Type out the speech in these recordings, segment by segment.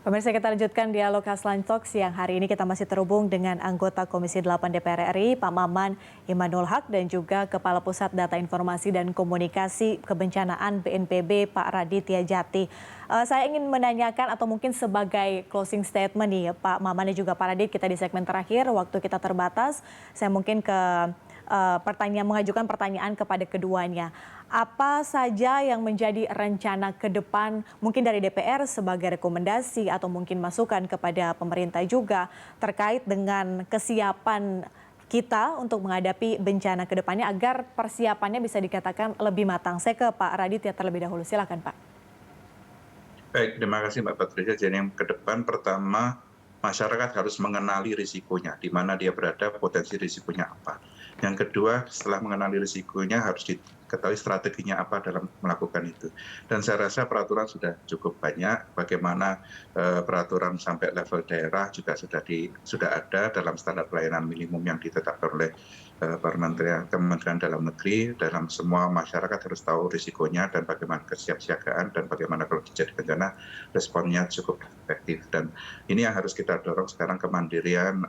Pemirsa, kita lanjutkan dialog Khasline Talks yang hari ini kita masih terhubung dengan anggota Komisi 8 DPR RI, Pak Maman Imanul Haq, dan juga Kepala Pusat Data Informasi dan Komunikasi Kebencanaan BNPB, Pak Raditya Djati. Saya ingin menanyakan atau mungkin sebagai closing statement nih, Pak Maman dan juga Pak Radit, kita di segmen terakhir, waktu kita terbatas, saya mungkin mengajukan pertanyaan kepada keduanya. Apa saja yang menjadi rencana ke depan mungkin dari DPR sebagai rekomendasi atau mungkin masukan kepada pemerintah juga terkait dengan kesiapan kita untuk menghadapi bencana ke depannya agar persiapannya bisa dikatakan lebih matang. Saya ke Pak Raditya terlebih dahulu. Silakan, Pak. Baik, terima kasih Mbak Patricia. Jadi yang ke depan pertama, masyarakat harus mengenali risikonya, di mana dia berada, potensi risikonya apa. Yang kedua, setelah mengenali risikonya harus diketahui strateginya apa dalam melakukan itu. Dan saya rasa peraturan sudah cukup banyak, bagaimana peraturan sampai level daerah juga sudah ada dalam standar pelayanan minimum yang ditetapkan oleh Kementerian Dalam Negeri. Dalam semua masyarakat harus tahu risikonya dan bagaimana kesiapsiagaan dan bagaimana kalau terjadi bencana responnya cukup efektif. Dan ini yang harus kita dorong sekarang, kemandirian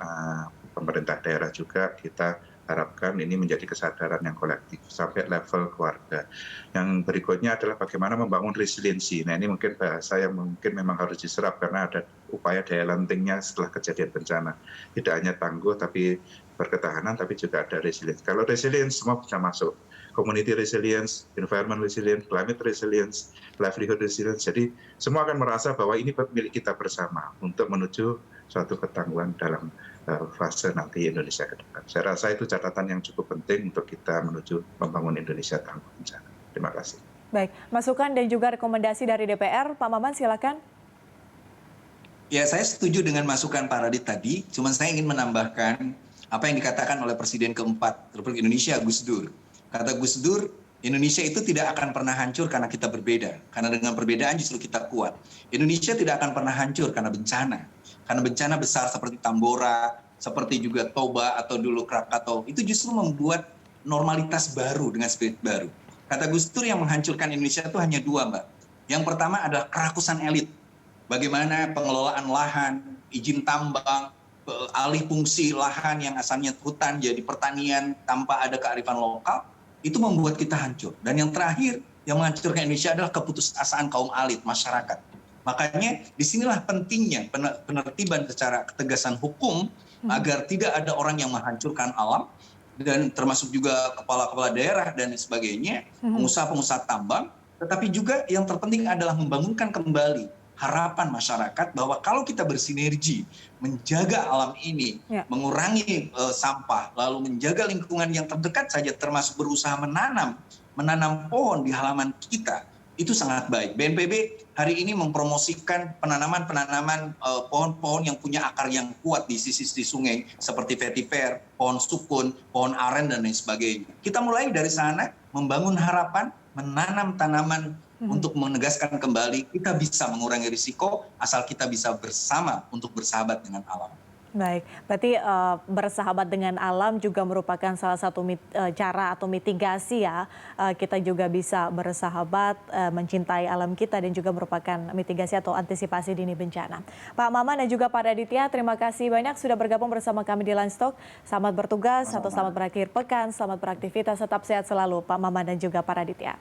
pemerintah daerah juga kita harapkan ini menjadi kesadaran yang kolektif sampai level keluarga. Yang berikutnya adalah bagaimana membangun resiliensi. Nah, ini mungkin bahasa yang mungkin memang harus diserap karena ada upaya daya lentingnya setelah kejadian bencana. Tidak hanya tangguh tapi berketahanan, tapi juga ada resilience. Kalau resilience semua bisa masuk. Community resilience, environment resilience, climate resilience, livelihood resilience. Jadi semua akan merasa bahwa ini milik kita bersama untuk menuju suatu ketangguhan dalam fase nanti Indonesia ke depan. Saya rasa itu catatan yang cukup penting untuk kita menuju membangun Indonesia tangguh bencana. Terima kasih. Baik, masukan dan juga rekomendasi dari DPR, Pak Maman silakan. Ya, saya setuju dengan masukan Pak Radit tadi, cuman saya ingin menambahkan apa yang dikatakan oleh Presiden keempat Republik Indonesia, Gus Dur. Kata Gus Dur, Indonesia itu tidak akan pernah hancur karena kita berbeda. Karena dengan perbedaan justru kita kuat. Indonesia tidak akan pernah hancur karena bencana. Karena bencana besar seperti Tambora, seperti juga Toba atau dulu Krakatau, itu justru membuat normalitas baru dengan spirit baru. Kata Gus Dur, yang menghancurkan Indonesia itu hanya dua, Mbak. Yang pertama adalah kerakusan elit. Bagaimana pengelolaan lahan, izin tambang, alih fungsi lahan yang asalnya hutan jadi pertanian tanpa ada kearifan lokal, itu membuat kita hancur. Dan yang terakhir, yang menghancurkan Indonesia adalah keputusasaan kaum elit, masyarakat. Makanya disinilah pentingnya penertiban secara ketegasan hukum agar tidak ada orang yang menghancurkan alam, dan termasuk juga kepala-kepala daerah dan sebagainya, pengusaha-pengusaha tambang. Tetapi juga yang terpenting adalah membangunkan kembali harapan masyarakat bahwa kalau kita bersinergi menjaga alam ini, mengurangi sampah, lalu menjaga lingkungan yang terdekat saja, termasuk berusaha menanam pohon di halaman kita, itu sangat baik. BNPB hari ini mempromosikan penanaman pohon-pohon yang punya akar yang kuat di sisi sungai seperti vetiver, pohon sukun, pohon aren dan lain sebagainya. Kita mulai dari sana membangun harapan, menanam tanaman untuk menegaskan kembali kita bisa mengurangi risiko asal kita bisa bersama untuk bersahabat dengan alam. Baik, berarti bersahabat dengan alam juga merupakan salah satu cara atau mitigasi ya. Kita juga bisa bersahabat, mencintai alam kita dan juga merupakan mitigasi atau antisipasi dini bencana. Pak Maman dan juga Pak Raditya, terima kasih banyak sudah bergabung bersama kami di Lunch Talk. Selamat bertugas atau selamat berakhir pekan, selamat beraktivitas, tetap sehat selalu Pak Maman dan juga Pak Raditya.